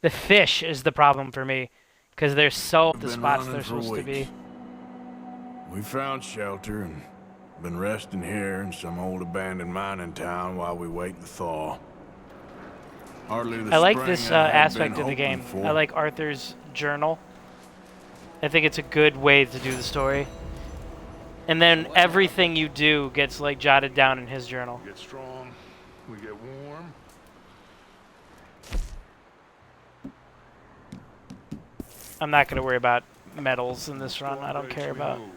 The fish is the problem for me, because they're so We've the been spots running they're for supposed to be. weeks. We found shelter and been resting here in some old abandoned mining town while we wait the thaw. Hardly the I like spring this I had aspect been of the hoping game. for. I like Arthur's journal. I think it's a good way to do the story. And then everything you do gets like jotted down in his journal. We get strong, we get warm. I'm not going to worry about medals in this run. I don't Storm care breaks, we about move.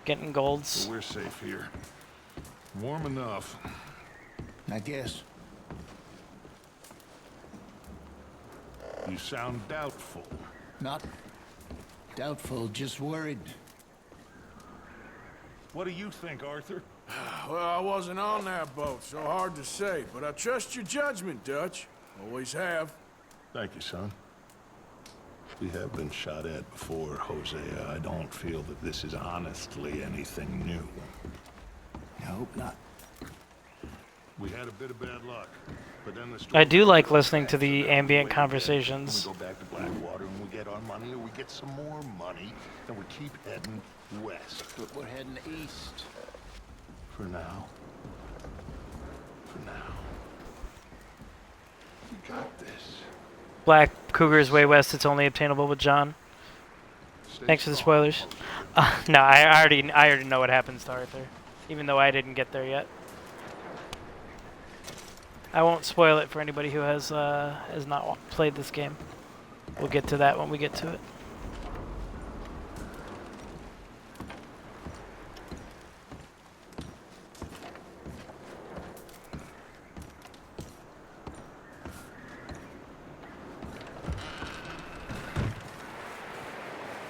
getting So golds. we're safe here. Warm enough. I guess. You sound doubtful. Not doubtful, just worried. What do you think, Arthur? Well, I wasn't on that boat, so hard to say, but I trust your judgment, Dutch. Always have. Thank you, son. We have been shot at before, Hosea. I don't feel that this is honestly anything new. I hope not. We had a bit of bad luck, but then the I storm do like took us listening back to the the ambient way conversations. We go back to Blackwater and we get our money, or we get some more money, and we keep heading west. But we're heading east. For now. For now. You got this. Black Cougar's way west. It's only obtainable with John. Stay Thanks for the strong. spoilers. No, I already know what happens to Arthur, even though I didn't get there yet. I won't spoil it for anybody who has not played this game. We'll get to that when we get to it.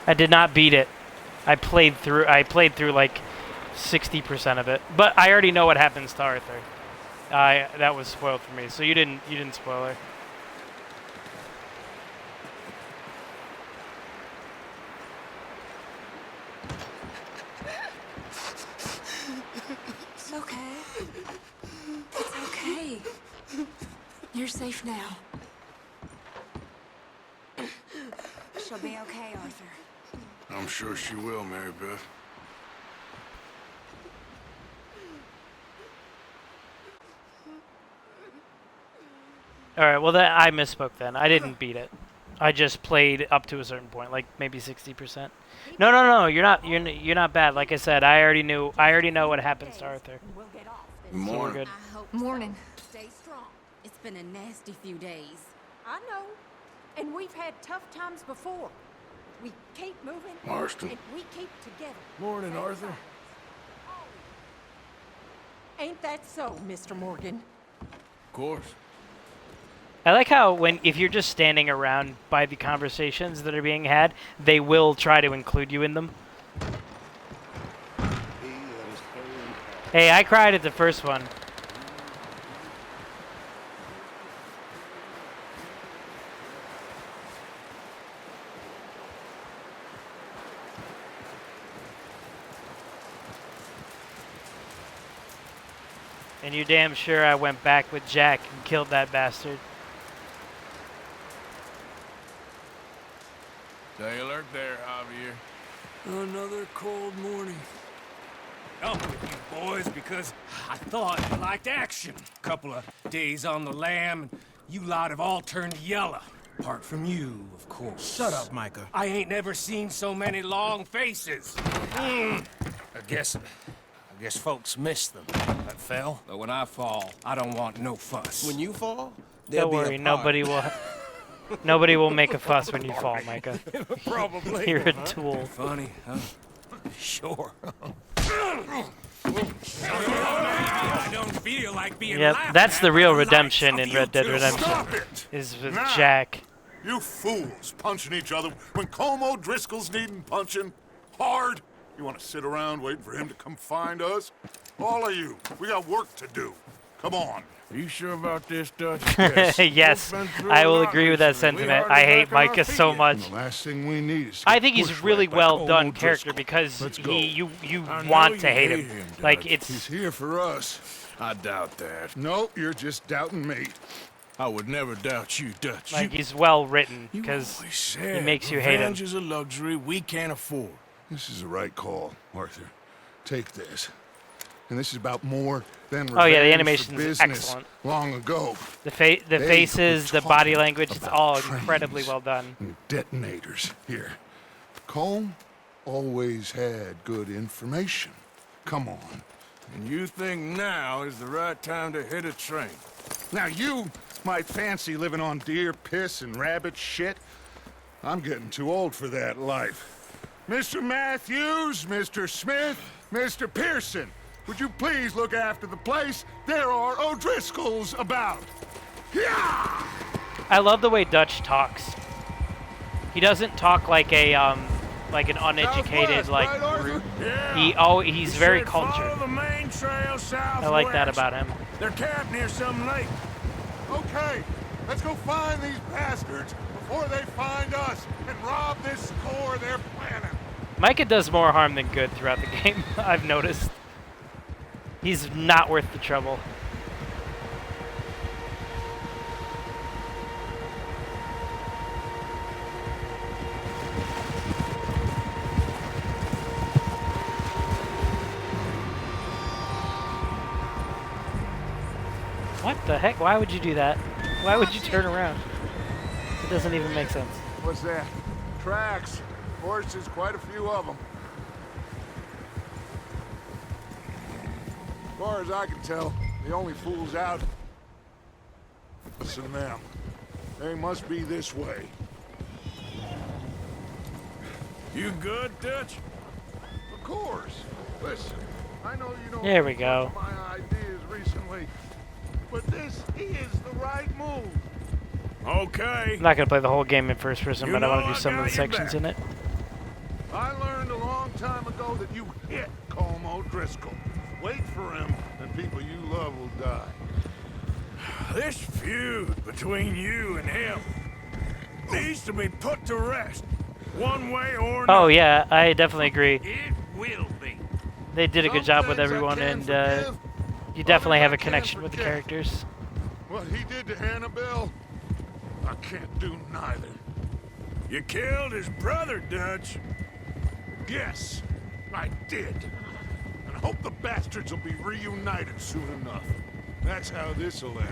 I did not beat it. I played through like 60% of it, but I already know what happens to Arthur. That was spoiled for me, so you didn't spoil her. It's okay. It's okay. You're safe now. She'll be okay, Arthur. I'm sure she will, Mary Beth. All right, well I misspoke then. I didn't beat it. I just played up to a certain point, like maybe 60%. No, you're not bad. Like I said, I already know what happens to Arthur. We'll get off. Good So we're morning. good. I hope Morning. stay strong. It's been a nasty few days. I know. And we've had tough times before. We keep moving. Marston. And we keep together. Morning, Arthur. Ain't that so, Mr. Morgan? Of course. I like how if you're just standing around by the conversations that are being had, they will try to include you in them. Hey, I cried at the first one. And you damn sure I went back with Jack and killed that bastard. Stay alert there, Javier. Another cold morning. Up with you boys because I thought you liked action. Couple of days on the lam, and you lot have all turned yellow. Apart from you, of course. Shut up, Micah. I ain't never seen so many long faces. I guess folks miss them. That fell. But when I fall, I don't want no fuss. When you fall, Don't there'll be worry, a nobody will make a fuss when you fall, Micah. Probably. You're a tool. Funny, huh? Sure. I don't feel like being Yep, laughed that's at the by real likes redemption of in you Red Dead two. Redemption. Stop it! Is with Now. Jack. You fools punching each other when Como Driscoll's needing punching hard. You want to sit around waiting for him to come find us? All of you, we got work to do. Come on. Are you sure about this, Dutch? Yes, Both been through I a will lot agree with that recently. We sentiment. hardly I hate back on our Micah feet so yet. much. The last thing we need is I think he's really well done character Driscoll. because Let's go. you I know want you to hate hate him. him, Like Dutch. it's He's here for us. I doubt that. No, you're just doubting me. I would never doubt you, Dutch. Like, he's well written, you because always said he makes you hate him. revenge is a luxury we can't afford. This is the right call, Arthur. Take this. And this is about more than revenge Oh yeah, the for animation's business excellent. long ago. The They faces, were the body talking language, it's about all trains incredibly well done. and detonators here. Colm always had good information. Come on. And you think now is the right time to hit a train? Now you might fancy living on deer piss and rabbit shit. I'm getting too old for that life. Mr. Matthews, Mr. Smith, Mr. Pearson, would you please look after the place? There are O'Driscolls about. Yeah! I love the way Dutch talks. He doesn't talk like like an uneducated, Southwest, like right, Arthur? rude. Yeah. He's very said follow cultured. the main trail southwest. I like that about him. They're camped near some lake. Okay, let's go find these bastards before they find us and rob this store they're planning. Micah does more harm than good throughout the game, I've noticed. He's not worth the trouble. What the heck? Why would you do that? Why would you turn around? It doesn't even make sense. What's that? Tracks. Horses, quite a few of them. As far as I can tell, the only fools out us and them. They must be this way. You good, Dutch? Of course. Listen, I know you don't There we like go. much of my ideas recently, but this is the right move. Okay. I'm not gonna play the whole game in first person, You but I want know to do I some of got the your sections back. in it. I learned a long time ago that you hit Colm O'Driscoll. Wait for him, and people you love will die. This feud between you and him needs to be put to rest, one way or another. Oh yeah, I definitely agree. It will be. They did a good Some job with things I everyone, can and forgive, you definitely others have I a can't connection with the forget. characters. What he did to Annabelle, I can't do neither. You killed his brother, Dutch. Yes, I did. And I hope the bastards will be reunited soon enough. That's how this'll end.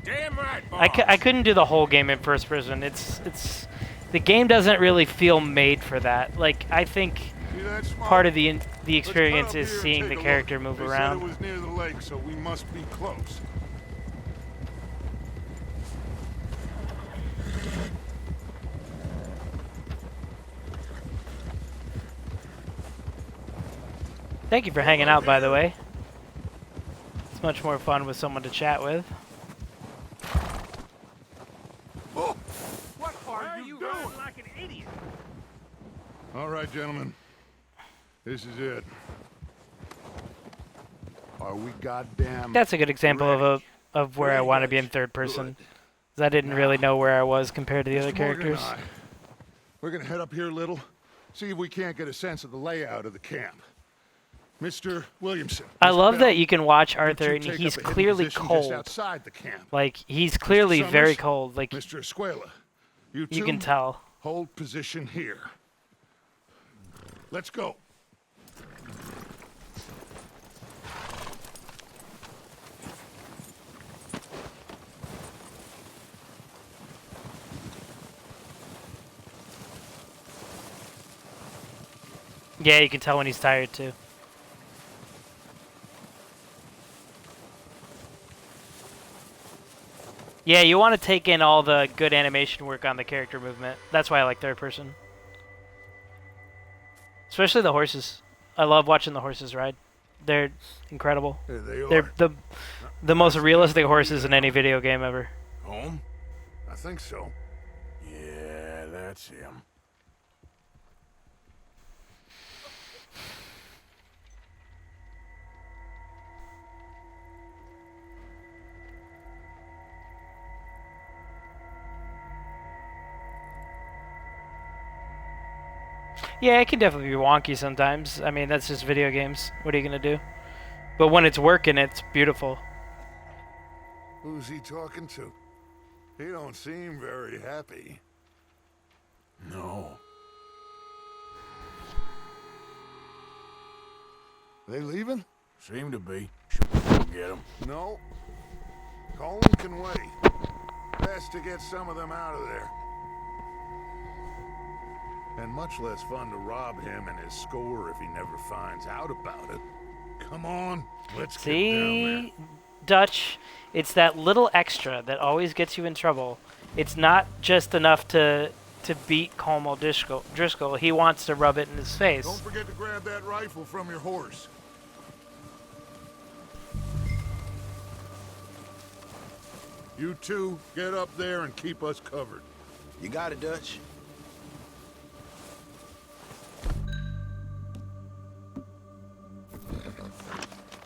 Damn right, I couldn't do the whole game in first person. It's the game doesn't really feel made for that. Like, I think See that smoke? part of the Let's cut experience up is here and seeing take the a character look. move They around. said it was near the lake, so we must be close. Thank you for hanging out, by the way. It's much more fun with someone to chat with. Oh, what are you doing? like an idiot? All right, gentlemen. This is it. Are we goddamn... That's a good example ready? of where I want to be in third person. 'Cause I didn't really know where I was compared to the other Mr. Morgan and characters. we're gonna head up here a little, see if we can't get a sense of the layout of the camp. Mr. Williamson. I Miss love Bell, that you can watch you Arthur two and take he's up a hidden clearly position cold. Just outside the camp. Like, he's clearly Summers, very cold. Like, Mr. Escuela, you you two can tell. hold position here. Let's go. Yeah, you can tell when he's tired too. Yeah, you want to take in all the good animation work on the character movement. That's why I like third person. Especially the horses. I love watching the horses ride. They're incredible. There they are. They're the most realistic horses in any video game ever. Home? I think so. Yeah, that's him. Yeah, it can definitely be wonky sometimes. I mean, that's just video games. What are you gonna do? But when it's working, it's beautiful. Who's he talking to? He don't seem very happy. No. They leaving? Seem to be. Should we go get them? No. Colin can wait. Best to get some of them out of there. And much less fun to rob him and his score if he never finds out about it. Come on, let's get down See, Dutch, it's that little extra that always gets you in trouble. It's not just enough to beat Como Driscoll. He wants to rub it in his face. there. Don't forget to grab that rifle from your horse. You two, get up there and keep us covered. You got it, Dutch.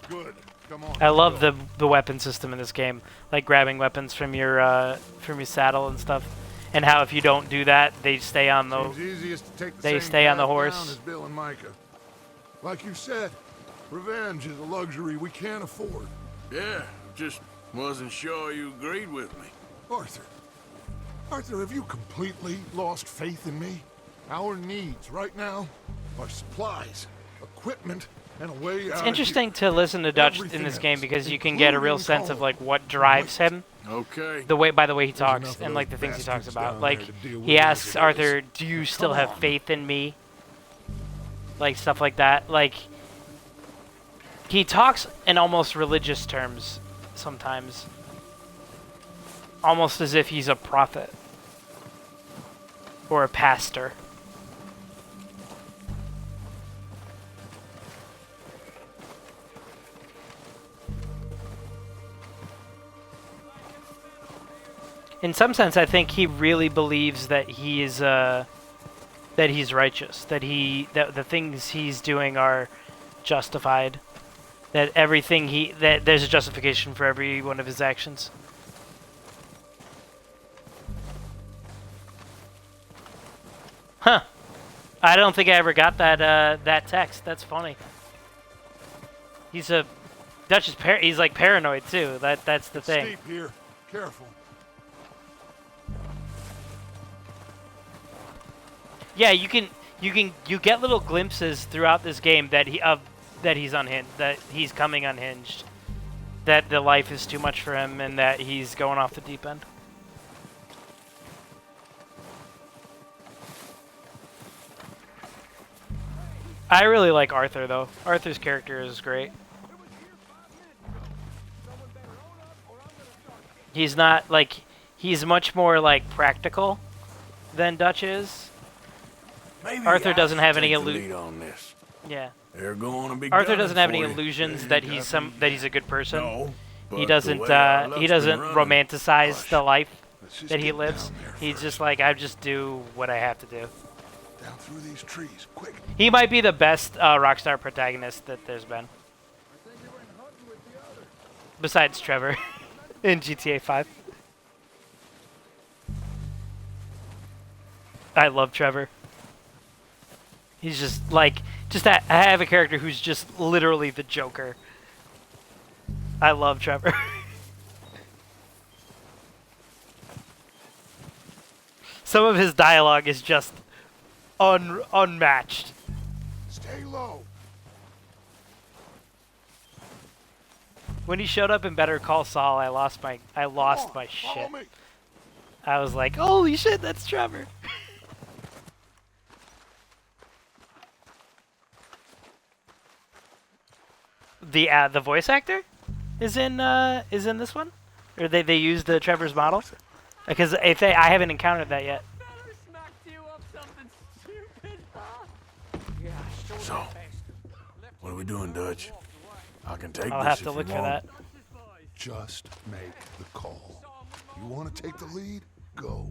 Good. Come on. I love let's the weapon system in this game, like grabbing weapons from your saddle and stuff, and how if you don't do that, they stay on the. Seems easiest to take the They same stay on the path horse. down as Bill and Micah. Like you said, revenge is a luxury we can't afford. Yeah, just wasn't sure you agreed with me. Arthur. Arthur, have you completely lost faith in me? Our needs right now are supplies, equipment, and a way It's out interesting to listen to Dutch in Everything this game else, because you can get a real including sense of Colin. like what drives him. Okay. By the way he There's talks enough of and those like the things he talks bastards about. down Like there to deal he with asks as it Arthur, is. "Do you still Come have on. faith in me?" Like stuff like that. Like he talks in almost religious terms sometimes, almost as if he's a prophet or a pastor. In some sense, I think he really believes that he is that he's righteous, that the things he's doing are justified, that that there's a justification for every one of his actions. Huh. I don't think I ever got that text. That's funny. He's a Dutch is he's like paranoid too. That's the thing. Steep here. Careful. Yeah, you get little glimpses throughout this game that he's unhinged, that he's coming unhinged, that the life is too much for him, and that he's going off the deep end. I really like Arthur though. Arthur's character is great. He's not like he's much more like practical than Dutch is. Maybe Arthur I doesn't should have any take the lead on this. Yeah. They're going to be Arthur gunning doesn't have for any you. illusions There that you he's got that he's a good person. No, but He the doesn't way our luck's he been doesn't running, romanticize hush. the life Let's just that he get lives. down there He's first. just like, I just do what I have to do. Down through these trees, quick. He might be the best Rockstar protagonist that there's been. Besides Trevor in GTA 5. I love Trevor. He's just like, I have a character who's just literally the Joker. I love Trevor. Some of his dialogue is just unmatched. Stay low. When he showed up in Better Call Saul, I lost my Come on, shit. follow me. I was like, holy shit, that's Trevor. The voice actor is in this one, or they used the Trevor's model, because I haven't encountered that yet. So, what are we doing, Dutch? I can take I'll this have to if look you for want. that. Just make the call. You want to take the lead? Go.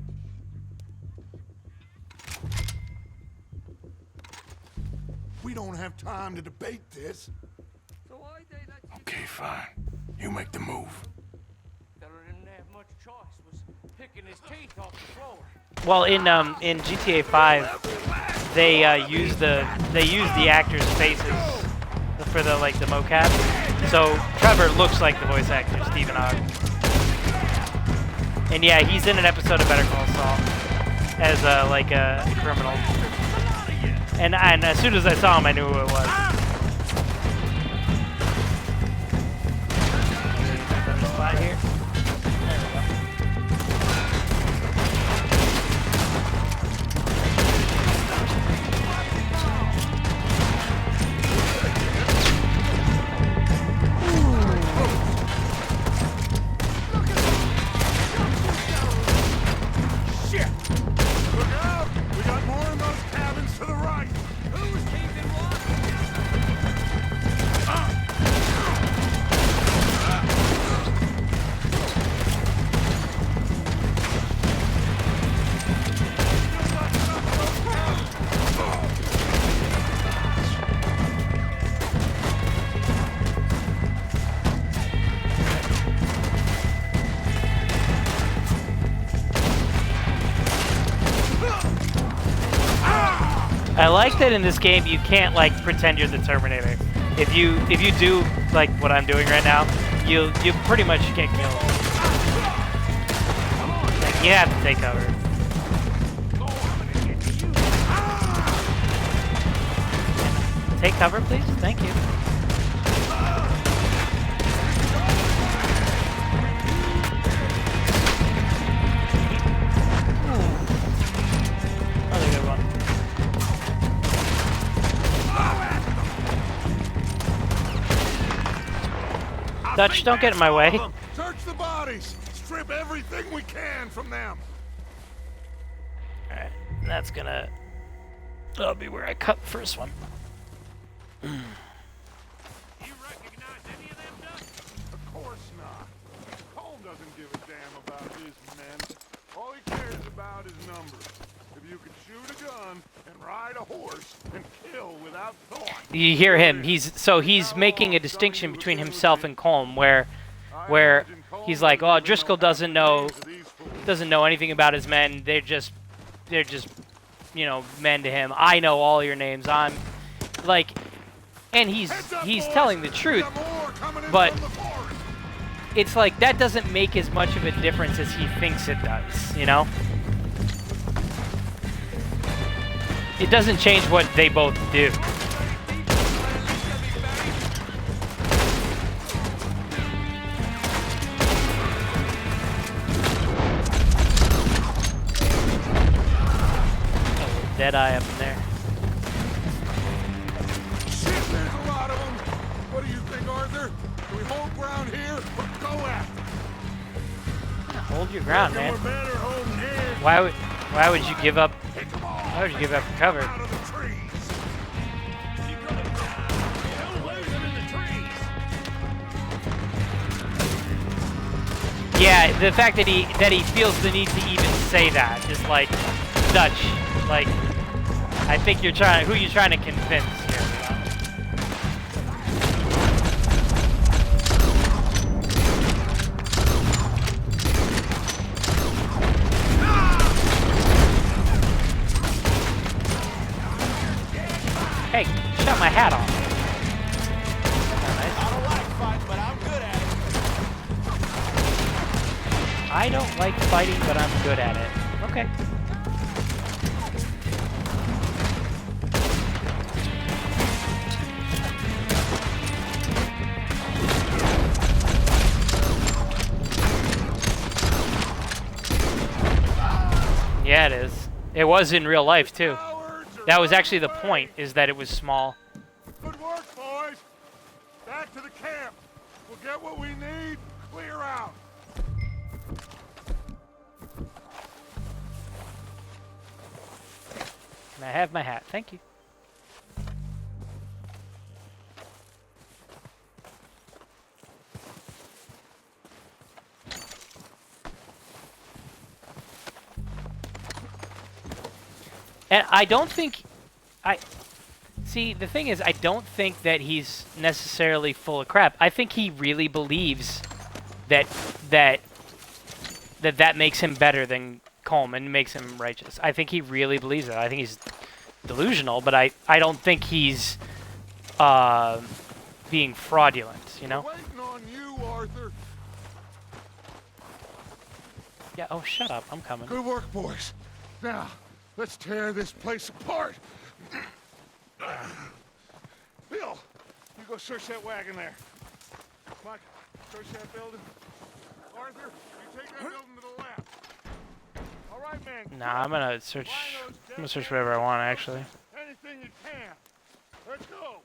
We don't have time to debate this. Okay, fine. You make the move. Well, in GTA 5, they use the actors' faces for the mocap. So Trevor looks like the voice actor Stephen Ogg. And yeah, he's in an episode of Better Call Saul as like a criminal. And as soon as I saw him, I knew who it was. Better spot here. There we go. I like that in this game you can't like pretend you're the Terminator. If you do like what I'm doing right now, you pretty much get killed. Like you have to take cover. Take cover, please. Thank you. Another good one. Dutch, don't get in my way. Search the bodies. Strip everything we can from them. Alright, that'll be where I cut the first one. You recognize any of them, Duck? Of course not. Cole doesn't give a damn about his men. All he cares about is numbers. If you could shoot a gun and ride a horse and kill without thought. You hear him. He's making a distinction between himself and Colm, where he's like, oh, Driscoll doesn't know anything about his men. They're just men to him. I know all your names. I'm like, and he's telling the truth, but it's like that doesn't make as much of a difference as he thinks it does, you know? It doesn't change what they both do. Dead eye up in there. Shit, there's a lot of them. What do you think, Arthur? Do we hold ground here or go after? Hold your ground, man. We're better holding here. Why would you give up? Why would you give up the cover? Out of the trees. Yeah, the fact that he feels the need to even say that is like Dutch. Like, I think who you trying to convince here? Hey, shut my hat off. I don't like fighting, but I'm good at it. I don't like fighting, but I'm good at it. Okay. Yeah, it is. It was in real life, too. That was actually the point, is that it was small. Good work, boys. Back to the camp. We'll get what we need. Clear out. Can I have my hat? Thank you. And I don't think... See, the thing is, I don't think that he's necessarily full of crap. I think he really believes that makes him better than Coleman, makes him righteous. I think he really believes that. I think he's delusional, but I don't think he's being fraudulent, you know? Waiting on you, Arthur. Yeah, oh, shut up. I'm coming. Good work, boys. Now, let's tear this place apart. Bill, you go search that wagon there. Mike, search that building. Arthur, you take that building to the left. All right, man. Nah, I'm gonna search whatever I want, actually. Anything you can. Let's go.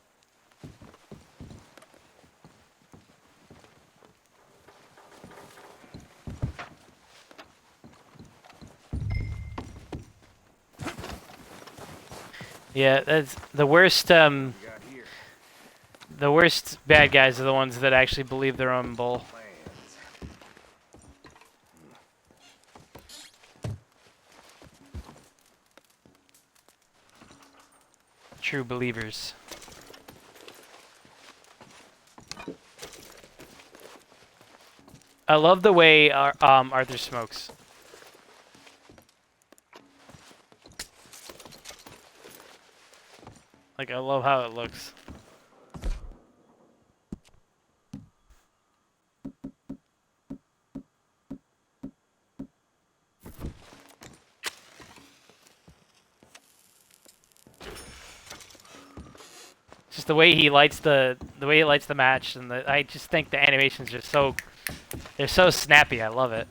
Yeah, that's the worst. The worst bad guys are the ones that actually believe their own bull. True believers. I love the way Arthur smokes. Like, I love how it looks. Just the way he lights the match, and I just think the animations are they're so snappy. I love it.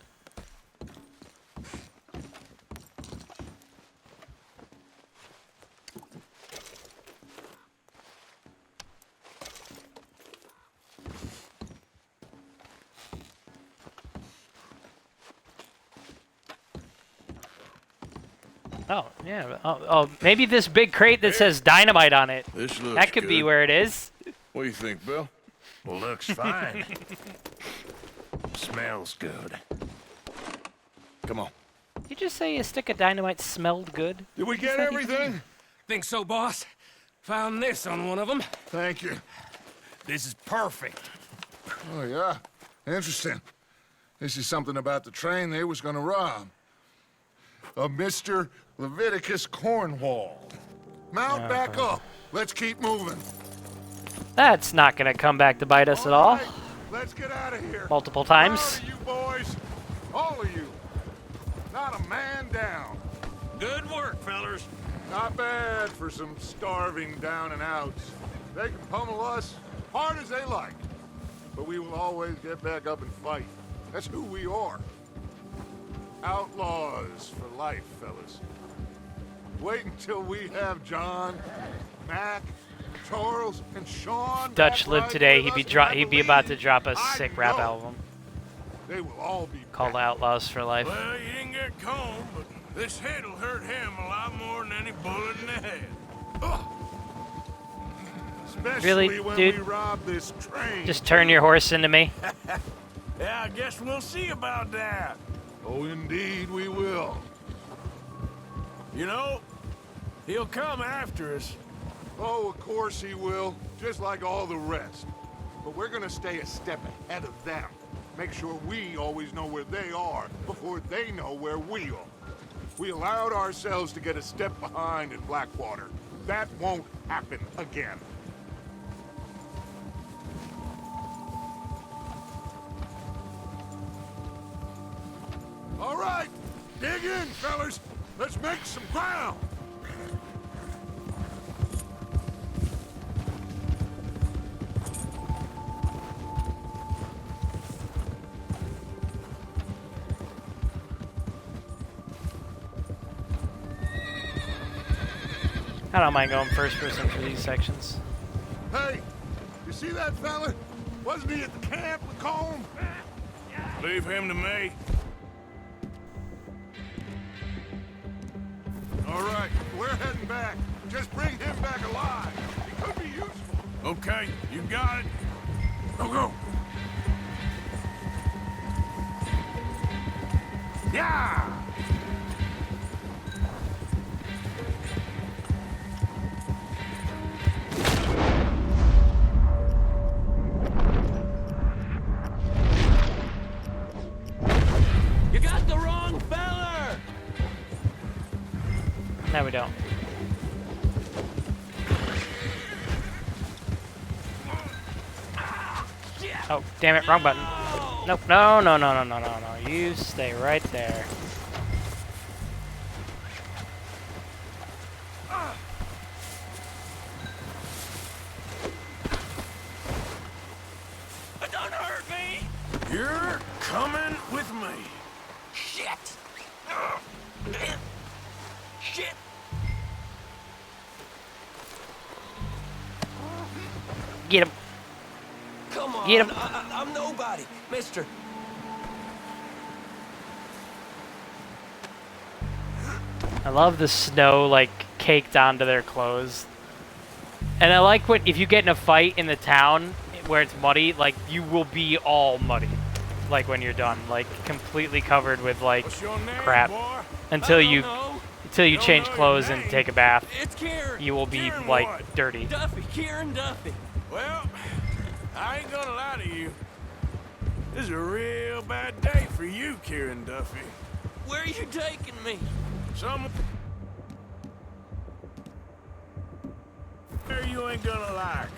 Oh, yeah. Oh, maybe this big crate that says dynamite on it. This looks That could be good. where it is. What do you think, Bill? Well, looks fine. Smells good. Come on. Did you just say a stick of dynamite smelled good? Did we get everything? Think so, boss? Found this on one of them. Thank you. This is perfect. Oh, yeah? Interesting. This is something about the train they was gonna rob. A Mr. Leviticus Cornwall. Mount back up. Let's keep moving. That's not going to come back to bite us at all. Right, let's get out of here. Multiple times. Proud of you boys. All of you. Not a man down. Good work, fellers. Not bad for some starving down and outs. They can pummel us hard as they like. But we will always get back up and fight. That's who we are. Outlaws for life, fellas. Wait until we have John, Mac, Charles, and Sean. Dutch back lived right today. with He'd us, and I be about to believe, drop a I sick rap know album They will all be called back. Outlaws for Life. Well, you didn't get combed, but this hit'll hurt him a lot more than any bullet in the head. Especially Really, when dude? we rob this train. Just turn your horse into me. Yeah, I guess we'll see about that. Oh, indeed we will. You know, he'll come after us. Oh, of course he will, just like all the rest. But we're gonna stay a step ahead of them. Make sure we always know where they are before they know where we are. We allowed ourselves to get a step behind in Blackwater. That won't happen again. All right, dig in, fellas. Let's make some ground. I don't mind going first person for these sections. Hey, you see that fella? Wasn't he at the camp with Colm? Leave him to me. All right, we're heading back. Just bring him back alive. He could be useful. Okay, you got it. Go, go. Yeah! You got the wrong feller! No, we don't. Oh, damn it, wrong button. Nope. No, no, no, no, no, no, no. You stay right there. Don't hurt me! You're coming with me. Shit! Shit! Get him. Come on! Get him. I'm nobody, mister. I love the snow like caked onto their clothes. And I like when if you get in a fight in the town where it's muddy, like you will be all muddy. Like when you're done, like completely covered with like What's your name, crap. boy? Until I don't you know. change Don't know your clothes and name. take a bath, It's Kieran. you will be Kieran like what? dirty. Duffy. Kieran Duffy. Well, I ain't gonna lie to you. This is a real bad day for you, Kieran Duffy. Where are you taking me? Some you ain't gonna like.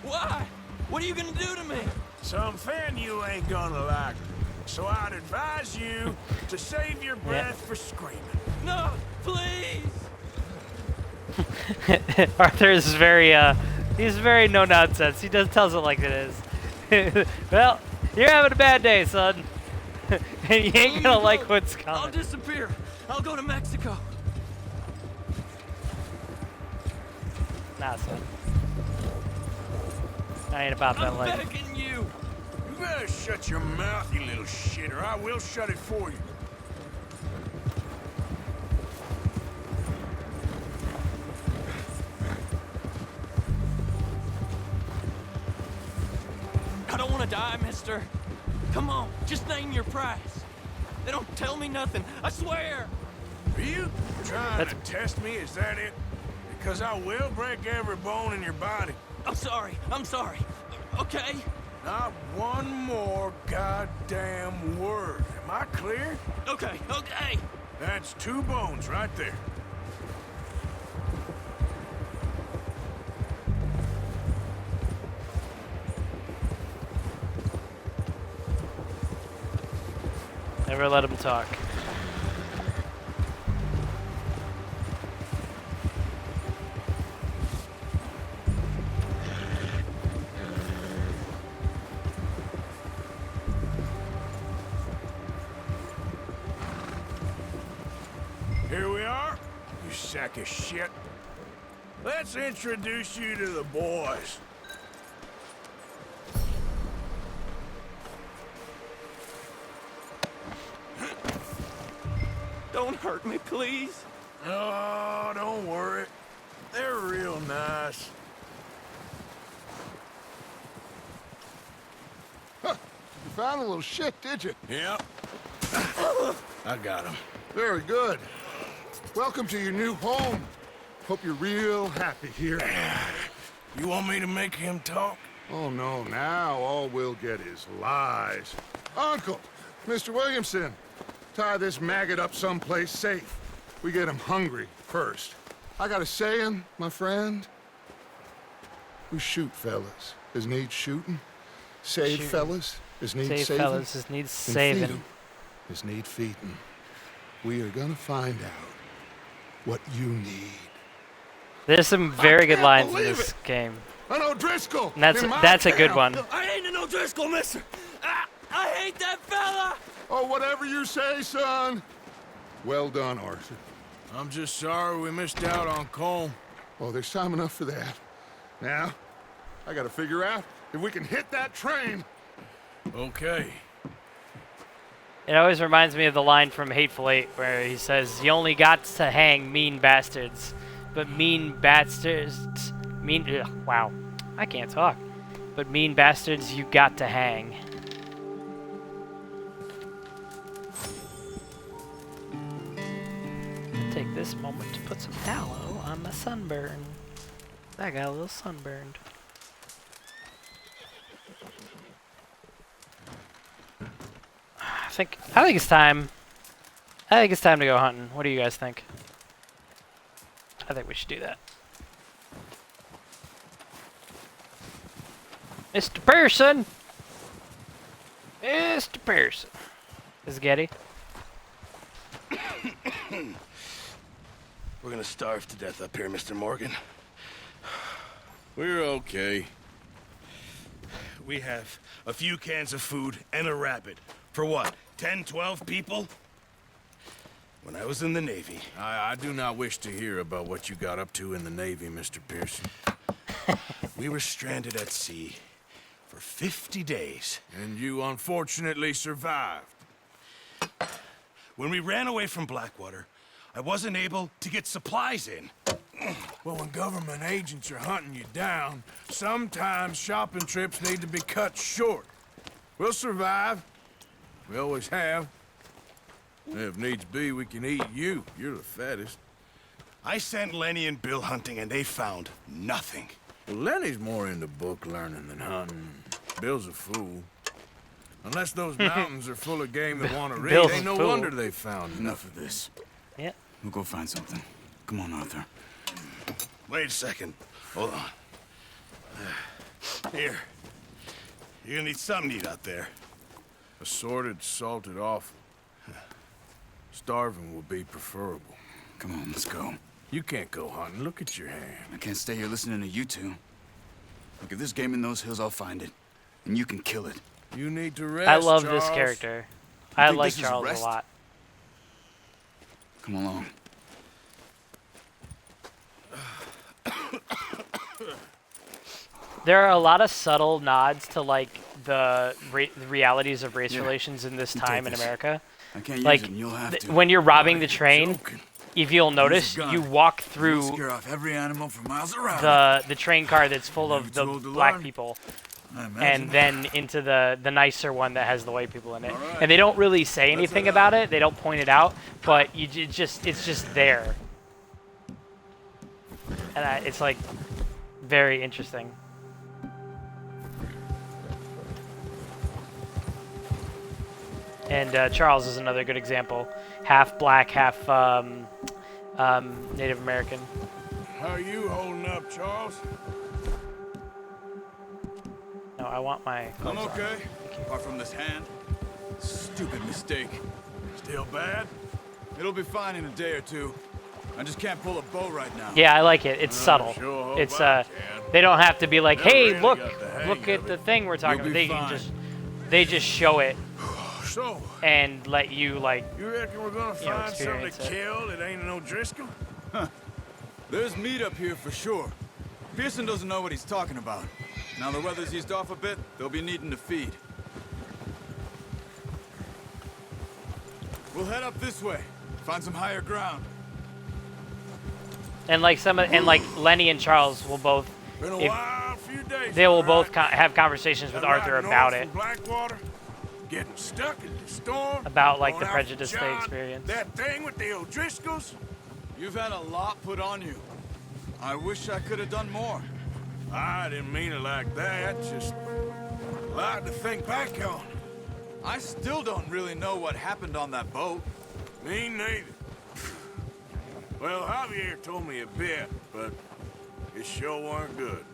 Why? What are you gonna do to me? Something you ain't gonna like. So I'd advise you to save your breath for screaming. No, please. Arthur is very he's very no nonsense. He just tells it like it is. Well, you're having a bad day, son. And you ain't gonna like what's I'll coming. disappear. I'll go to Mexico. Nah, son. I ain't about that I'm life. begging you. You better shut your mouth, you little shit, or I will shut it for you. I don't want to die, mister. Come on, just name your price. They don't tell me nothing. I swear. Are you trying to test me? Is that it? Because I will break every bone in your body. I'm sorry. I'm sorry. Okay. Not one more goddamn word. Am I clear? Okay. Okay. That's 2 bones right there. Never let him talk. Here we are, you sack of shit. Let's introduce you to the boys. Don't hurt me, please. Oh, don't worry. They're real nice. You found a little shit, did you? Yep. I got him. Very good. Welcome to your new home. Hope you're real happy here. You want me to make him talk? Oh, no, now all we'll get is lies. Uncle, Mr. Williamson, tie this maggot up someplace safe. We get him hungry first. I got a saying, my friend. We shoot fellas as need shooting. Save Shoot. fellas as need Save saving. fellas just needs and saving. feed 'em as need feeding. We are gonna find out what you need. There's some very good can't lines in believe this it. game. An O'Driscoll. And that's in my a good camp. one. I ain't no Driscoll, mister. I hate that fella. Oh, whatever you say, son. Well done, Arthur. I'm just sorry we missed out on Colm. Oh, there's time enough for that. Now, I gotta figure out if we can hit that train. Okay. It always reminds me of the line from Hateful Eight where he says, "You only got to hang mean bastards, but mean bastards, wow, I can't talk. But mean bastards, you got to hang." Take this moment to put some tallow on my sunburn. I got a little sunburned. I think it's time. I think it's time to go hunting. What do you guys think? I think we should do that. Mr. Pearson! Mr. Pearson. This is Getty. We're gonna starve to death up here, Mr. Morgan. We're okay. We have a few cans of food and a rabbit. For what, 10, 12 people? When I was in the Navy... I do not wish to hear about what you got up to in the Navy, Mr. Pearson. We were stranded at sea for 50 days. And you unfortunately survived. When we ran away from Blackwater, I wasn't able to get supplies in. Well, when government agents are hunting you down, sometimes shopping trips need to be cut short. We'll survive. We always have. And if needs be, we can eat you. You're the fattest. I sent Lenny and Bill hunting, and they found nothing. Well, Lenny's more into book learning than hunting. Bill's a fool. Unless those mountains are full of game that want to read, Bill's ain't no a fool. wonder they found Enough of this. Yeah. We'll go find something. Come on, Arthur. Wait a second. Hold on. Here. You're gonna need something to eat out there. Assorted, salted offal. Starving will be preferable. Come on, let's go. You can't go hunting. Look at your hand. I can't stay here listening to you two. Look, if there's game in those hills, I'll find it. And you can kill it. You need to rest, I love Charles. this character. I think like this is Charles a rest? lot. Come along. There are a lot of subtle nods to like the realities of race relations in this You time take in this. America. I can't Like use it, and you'll have to. when you're robbing the train, Joking. if you'll notice, gun. you walk We'll through scare off every animal for miles around. the train car that's full of the Never told to black learn. people, I imagine. and then into the nicer one that has the white people in it. All right. And they don't really say anything head about it. They don't point it out, but it's just there. And it's like very interesting. And Charles is another good example. Half black, half Native American. How are you holding up, Charles? No, I want my I'm clothes on. okay. Apart from this hand. Stupid mistake. Still bad? It'll be fine in a day or two. I just can't pull a bow right now. Yeah, I like it. It's subtle. sure hope It's I can. they don't have to be like, Never hey, really look, got the hang look of at it. the thing we're talking You'll about. be They can fine. they just show it So, and let you like. you reckon we're gonna You know, find something to experience it. kill that ain't no Driscoll? There's meat up here for sure. Pearson doesn't know what he's talking about. Now the weather's eased off a bit, they'll be needing to feed. We'll head up this way. Find some higher ground. And like Lenny and Charles will both. Been a If- wild few days. They will all both right. have conversations with Been Arthur riding about north it, from Blackwater, getting stuck in the storm. about like going the out prejudice from they John, experience. That thing with the O'Driscolls. You've had a lot put on you. I wish I could have done more. I didn't mean it like that. Just a lot to think back on. I still don't really know what happened on that boat. Me neither. Well, Javier told me a bit, but it sure weren't good.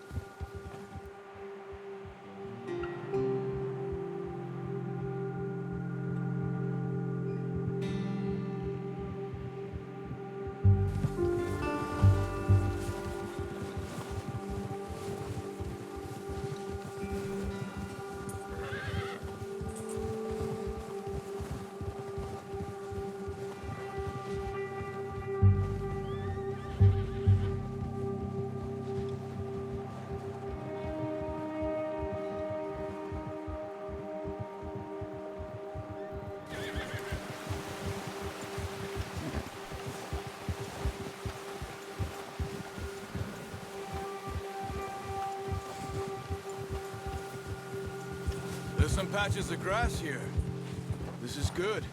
There's some patches of grass here. This is good.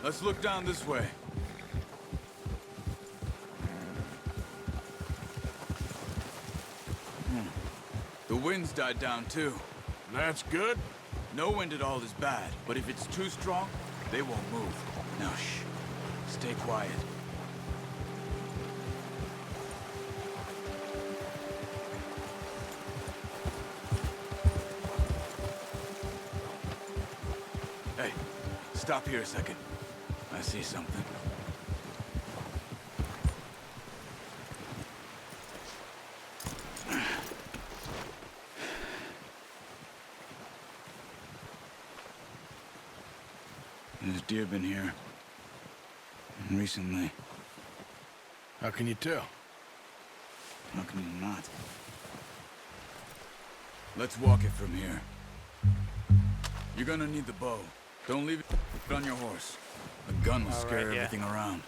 Let's look down this way. The wind's died down too. That's good. No wind at all is bad, but if it's too strong, they won't move. Now shh. Stay quiet. Stop here a second. I see something. There's deer been here. Recently. How can you tell? How can you not? Let's walk it from here. You're gonna need the bow. Don't leave it on your horse. A gun will scare everything around.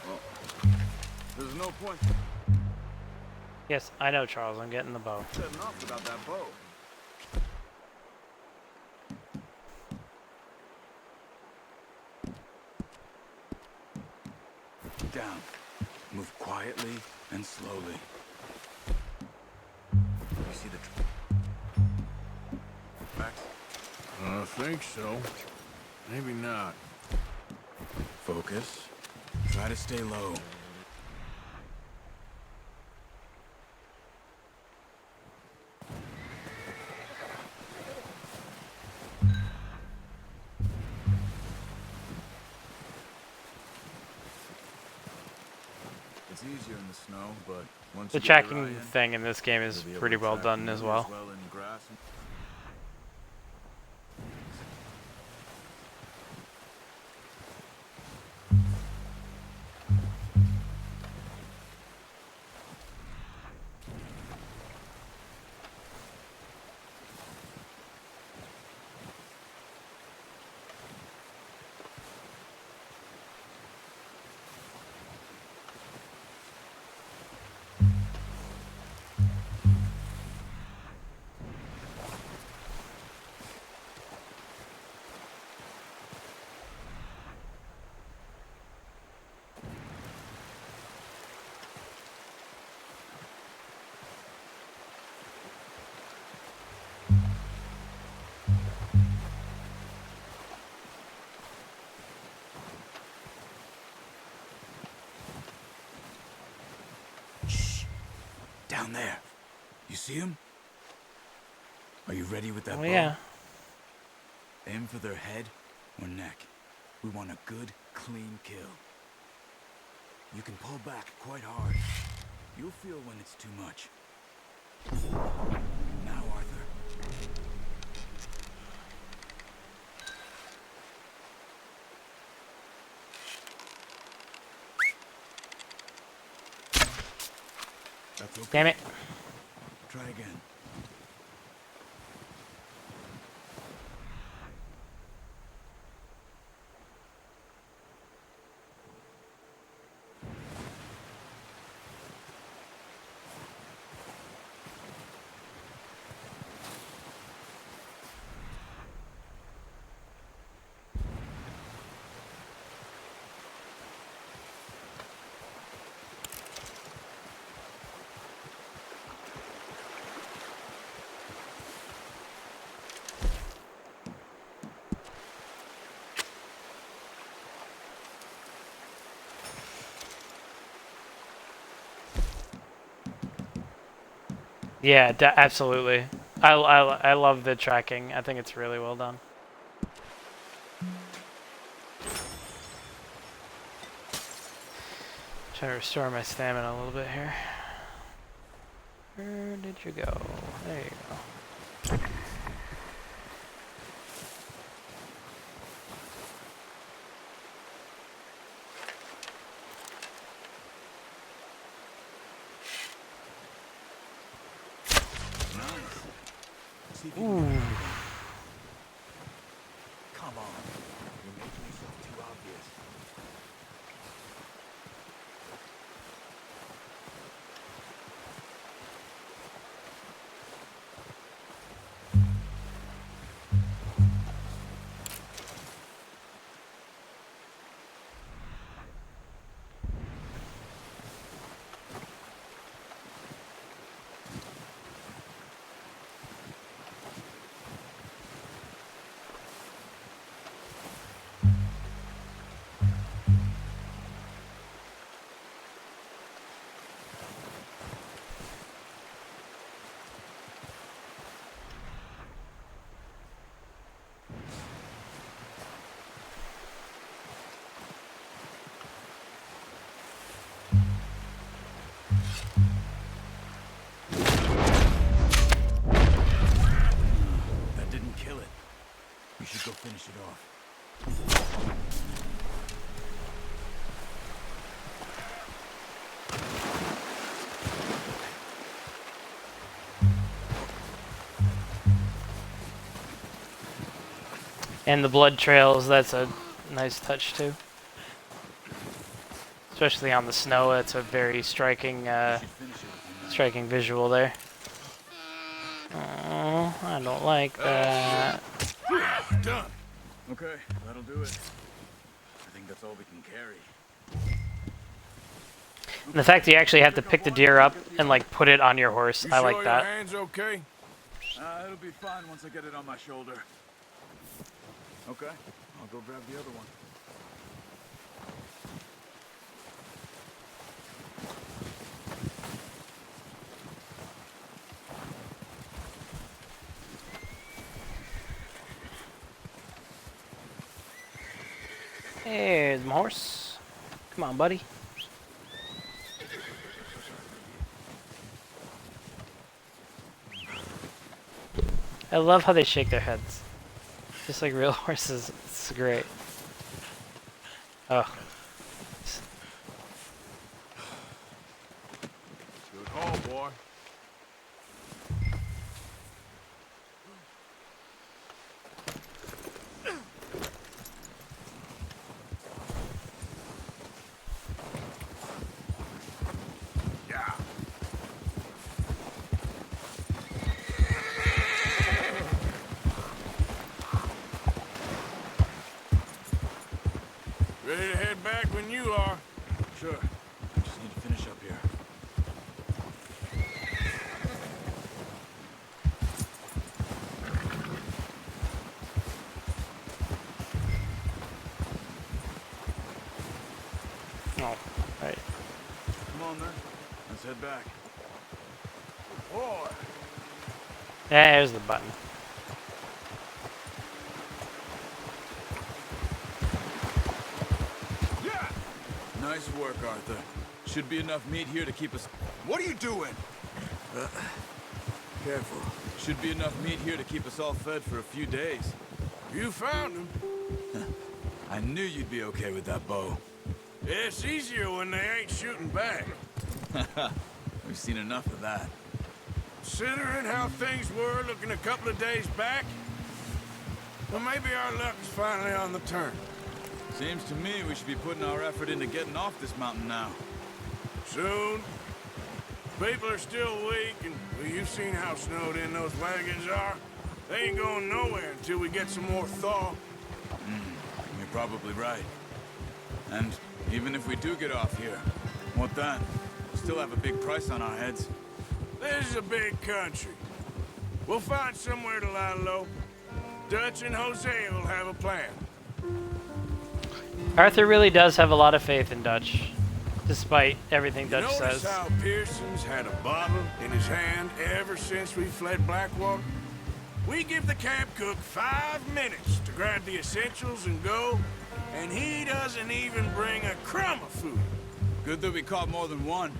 Well, there's no point. Yes, I know, Charles. I'm getting the bow. Said enough about that bow. Down. Move quietly and slowly. You see the tracks? I think so. Maybe not. Focus. Try to stay low. It's easier in the snow, but once The you get your tracking eye in, thing in this game is you'll be able pretty to well track done you as well. in grass and down there. You see him? Are you ready with that bow? Yeah. Aim for their head or neck. We want a good, clean kill. You can pull back quite hard. You'll feel when it's too much. Now, Arthur. That's okay. Damn it. Try again. Yeah, absolutely. I love the tracking. I think it's really well done. Trying to restore my stamina a little bit here. Where did you go? There you go. Ooh. Come on. You're making yourself too obvious. And the blood trails, that's a nice touch too. Especially on the snow, that's a very striking striking visual there. Oh, I don't like that. Done. Okay, that'll do it. I think that's all we can carry. And the fact that you actually have to pick the deer up and like put it on your horse, You I sure like that. your hand's okay? It'll be fine once I get it on my shoulder. Okay, I'll go grab the other one. There's my horse. Come on, buddy. I love how they shake their heads. Just like real horses. It's great. Oh. Good haul, boy. Yeah. Ready to head back when you are. Sure. I just need to finish up here. Oh, right. Come on, then. Let's head back. Boy. There's the button. Yeah. Nice work, Arthur. Should be enough meat here to keep us... What are you doing? Careful. Should be enough meat here to keep us all fed for a few days. You found him. I knew you'd be okay with that bow. It's easier when they ain't shooting back. We've seen enough of that. Considering how things were looking a couple of days back, well, maybe our luck's finally on the turn. Seems to me we should be putting our effort into getting off this mountain now. Soon. People are still weak, and well, you've seen how snowed in those wagons are. They ain't going nowhere until we get some more thaw. You're probably right. And even if we do get off here, what then? We'll still have a big price on our heads. This is a big country. We'll find somewhere to lie low. Dutch and Hosea will have a plan. Arthur really does have a lot of faith in Dutch, despite everything Dutch Notice says. how Pearson's had a bottle in his hand ever since we fled Blackwater? We give the camp cook 5 minutes to grab the essentials and go, and he doesn't even bring a crumb of food. Good that we caught more than one.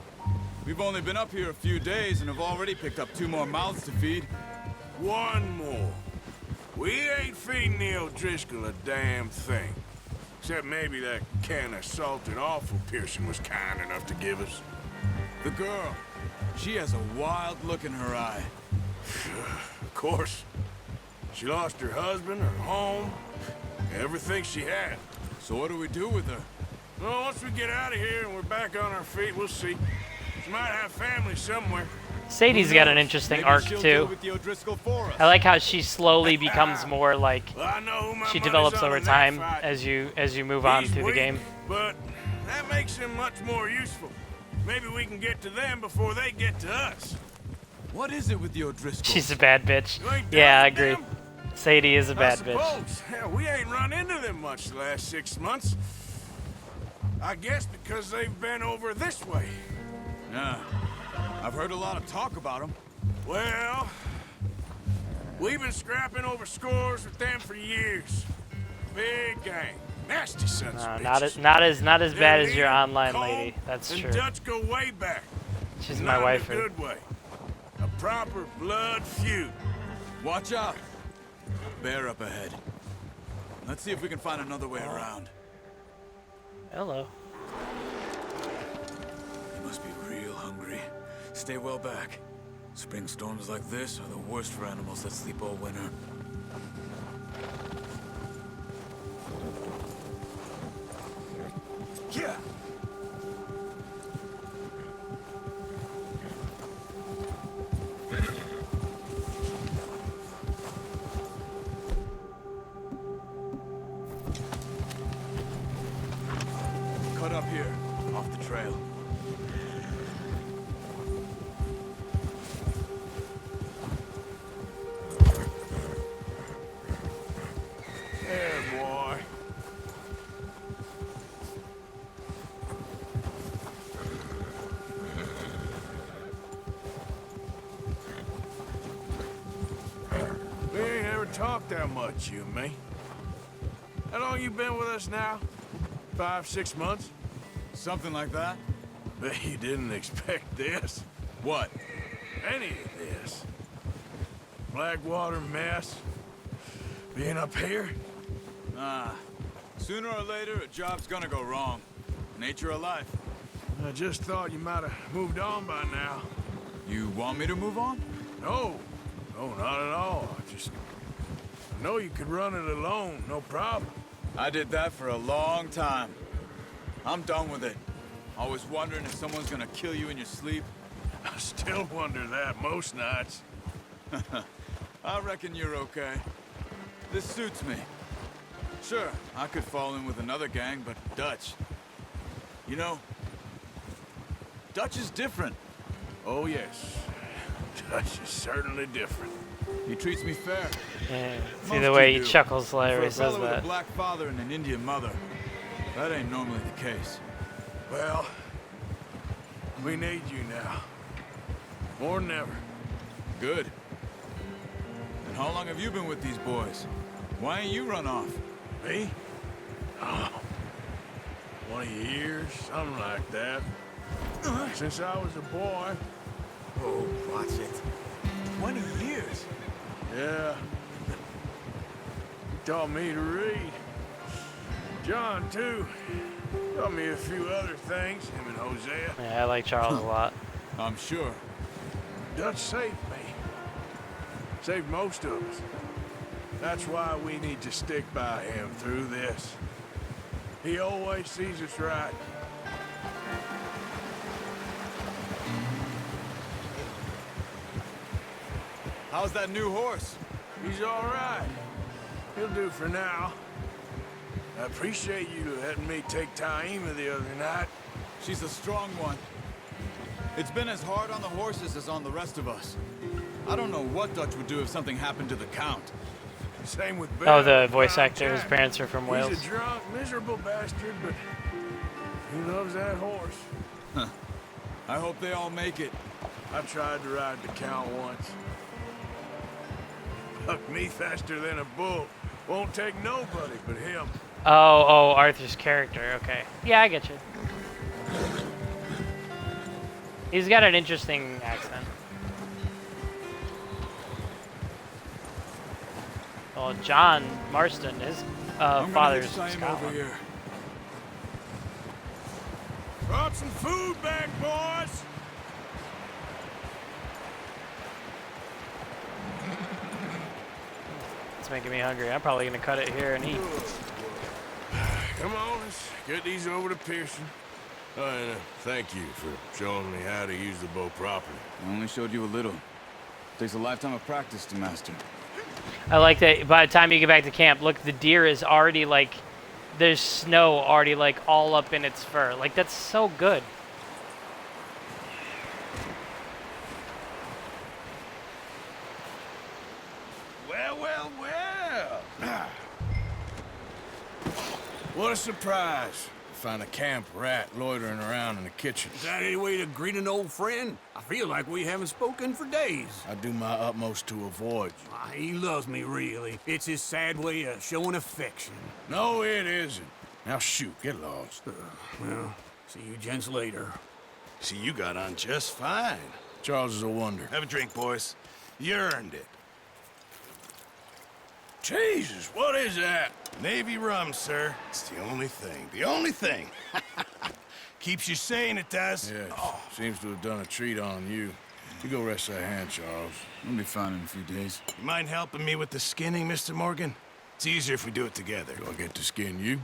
We've only been up here a few days and have already picked up 2 more mouths to feed. One more. We ain't feeding the O'Driscoll a damn thing. Except maybe that can of salted offal Pearson was kind enough to give us. The girl. She has a wild look in her eye. Of course. She lost her husband, her home, everything she had. So what do we do with her? Well, once we get out of here and we're back on our feet, we'll see. She might have family somewhere. Sadie's got an interesting arc too. I like how she slowly becomes more like Well, I know who my she money's develops on over in that time fight. as you move on He's through the weak, game. But that makes him much more useful. Maybe we can get to them before they get to us. What is it with the O'Driscolls? She's a bad bitch. You ain't Yeah, I done with agree. them? Sadie is a bad I bitch. suppose. Hell, we ain't run into them much the last 6 months. I guess because they've been over this way. Yeah. I've heard a lot of talk about them. Well, we've been scrapping over scores with them for years. Big gang. Nasty sons of bitches. Not as bad as your Leader, online Cole, lady. That's and true. Dutch go way back. She's Not my in a waifu. good way. A proper blood feud. Watch out. Bear up ahead. Let's see if we can find another way around. Hello. They must be real hungry. Stay well back. Spring storms like this are the worst for animals that sleep all winter. talk that much, you and me. How long you been with us now? 5, 6 months? Something like that? Bet you didn't expect this. What? Any of this. Blackwater mess. Being up here? Ah. Sooner or later, a job's gonna go wrong. Nature of life. I just thought you might have moved on by now. You want me to move on? No. No, not at all. I know you could run it alone, no problem. I did that for a long time. I'm done with it. Always wondering if someone's gonna kill you in your sleep. I still wonder that most nights. I reckon you're okay. This suits me. Sure, I could fall in with another gang, but Dutch... You know, Dutch is different. Oh, yes. Dutch is certainly different. He treats me fair. Yeah, see Most the way you he do. chuckles For Larry a says fellow with that. a black father and an Indian mother, that ain't normally the case. Well, we need you now. More than ever. Good. And how long have you been with these boys? Why ain't you run off? Me? Oh, 20 years, something like that. Since I was a boy. Oh, watch it. 20 years? Yeah. He taught me to read. John, too. Taught me a few other things, him and Hosea. Yeah, I like Charles a lot. I'm sure. Dutch saved me. Saved most of us. That's why we need to stick by him through this. He always sees us right. How's that new horse? He's all right. He'll do for now. I appreciate you letting me take Taima the other night. She's a strong one. It's been as hard on the horses as on the rest of us. I don't know what Dutch would do if something happened to the Count. Same with Oh, Bill, the voice Brown actor, his Jack. parents are from Wales. He's a drunk, miserable bastard, but he loves that horse. I hope they all make it. I tried to ride the Count once. Bucked me faster than a bull. Won't take nobody but him. Oh, Arthur's character. Okay. Yeah, I get you. He's got an interesting accent. Well, John Marston, his father's from over Scotland. here. Brought some food back, boys. It's making me hungry. I'm probably gonna cut it here and eat. Come on, let's get these over to Pearson. And thank you for showing me how to use the bow properly. I only showed you a little. Takes a lifetime of practice to master. I like that by the time you get back to camp, look, the deer is already like, there's snow already like all up in its fur. Like, that's so good. Well, well, well. What a surprise. Find a camp rat loitering around in the kitchen. Is that any way to greet an old friend? I feel like we haven't spoken for days. I do my utmost to avoid you. He loves me, really. It's his sad way of showing affection. No, it isn't. Now shoot, get lost. Well, see you gents later. See, you got on just fine. Charles is a wonder. Have a drink, boys. You earned it. Jesus, what is that? Navy rum, sir. It's the only thing. The only thing. Keeps you sane, it does. Yeah, seems to have done a treat on you. You go rest that hand, Charles. I'll be fine in a few days. You mind helping me with the skinning, Mr. Morgan? It's easier if we do it together. Do I get to skin you?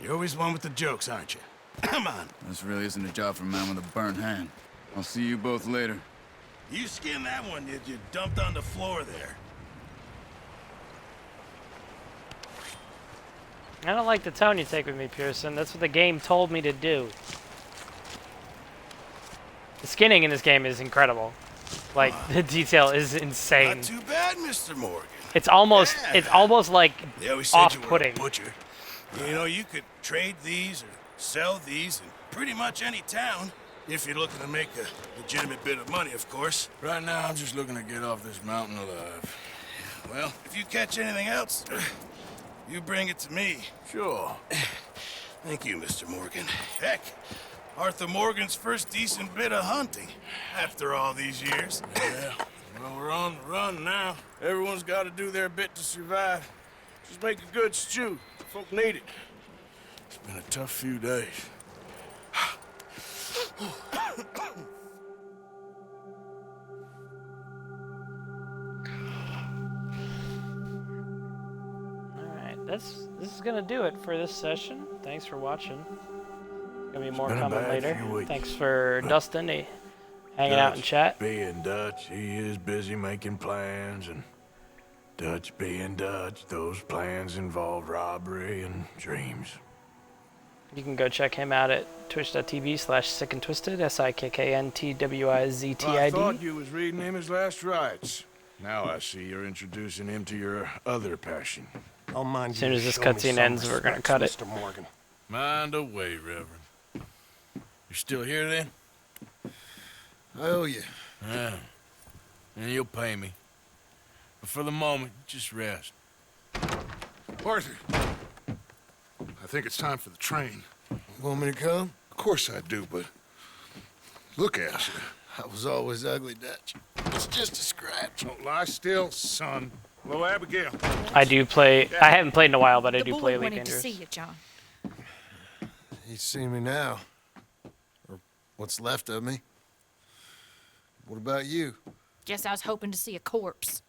You're always one with the jokes, aren't you? Come on. This really isn't a job for a man with a burnt hand. I'll see you both later. You skinned that one that you dumped on the floor there. I don't like the tone you take with me, Pearson. That's what the game told me to do. The skinning in this game is incredible. Like, the detail is insane. Not too bad, Mr. Morgan. It's almost like They always said you were a off-putting. butcher. You know, you could trade these or sell these in pretty much any town. If you're looking to make a legitimate bit of money, of course. Right now, I'm just looking to get off this mountain alive. Well, if you catch anything else, you bring it to me. Sure. Thank you, Mr. Morgan. Heck, Arthur Morgan's first decent bit of hunting after all these years. Yeah. Well, we're on the run now. Everyone's got to do their bit to survive. Just make a good stew. Folk need it. It's been a tough few days. Alright, this is gonna do it for this session. Thanks for watching. Gonna be more been a coming bad later. few weeks. Thanks for Dustin hanging out in chat. Being Dutch, he is busy making plans, and Dutch being Dutch, those plans involve robbery and dreams. You can go check him out at twitch.tv/sickandtwisted, SIKKNTWIZTID. I thought you was reading him his last rites. Now I see you're introducing him to your other passion. I'll mind As soon as this cutscene ends, we're gonna cut it. Mr. Morgan. Mind away, Reverend. You're still here then? I owe you. Yeah. And you'll pay me. But for the moment, just rest. Arthur, I think it's time for the train. Want me to come? Of course I do, but look at you. I was always ugly, Dutch. It's just a scratch. Don't lie still, son. Hello, Abigail. I do play. I haven't played in a while, but I do play Elite wanted to Dangerous. see you, John. You see me now. Or what's left of me. What about you? Guess I was hoping to see a corpse.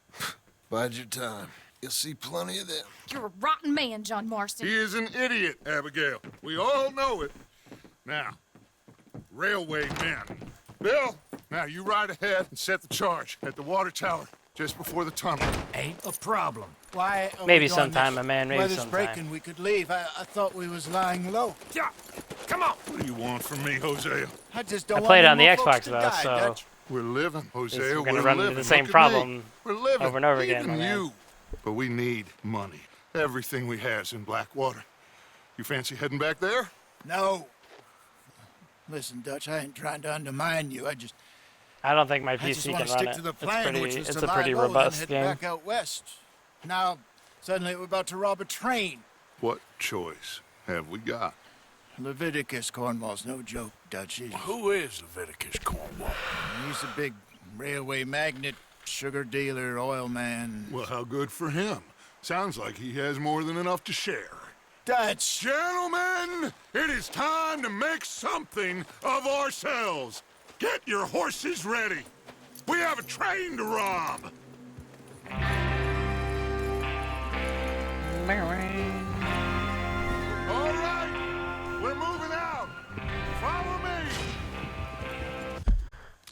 Bide your time. You'll see plenty of them. You're a rotten man, John Marston. He is an idiot, Abigail. We all know it. Now, railway men. Bill, now you ride ahead and set the charge at the water tower just before the tunnel. Ain't a problem. Why are Maybe we going sometime, this- my man. Maybe Weather's sometime. breaking. We could leave. I thought we was lying low. Yeah, come on. What do you want from me, Hosea? I just I don't played want on the any more folks Xbox to though, die, so Dutch. We're living, Hosea. we're gonna We're run living. into the same Look at me. problem We're living. over and over again, Even my man. you. But we need money. Everything we has in Blackwater. You fancy heading back there? No. Listen, Dutch, I ain't trying to undermine you. I don't think my I just PC want can to run stick it. to the It's plan, pretty. which was It's to a lie pretty low and robust head game. back out west. Now, suddenly we're about to rob a train. What choice have we got? Leviticus Cornwall's no joke, Dutch. Who is Leviticus Cornwall? He's a big railway magnate, sugar dealer, oil man. Well, how good for him. Sounds like he has more than enough to share. Dutch! Gentlemen, it is time to make something of ourselves. Get your horses ready. We have a train to rob. All right, we're moving.